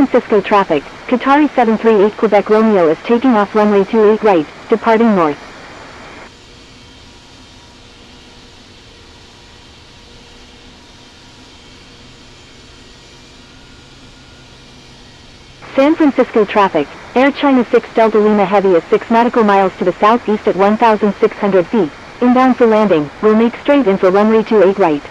Francisco traffic, Qatari 738 Quebec Romeo is taking off runway 28 right, departing north. San Francisco traffic, Air China 6 Delta Lima Heavy is 6 nautical miles to the southeast at 1,600 feet, inbound for landing, will make straight in for runway 28 right.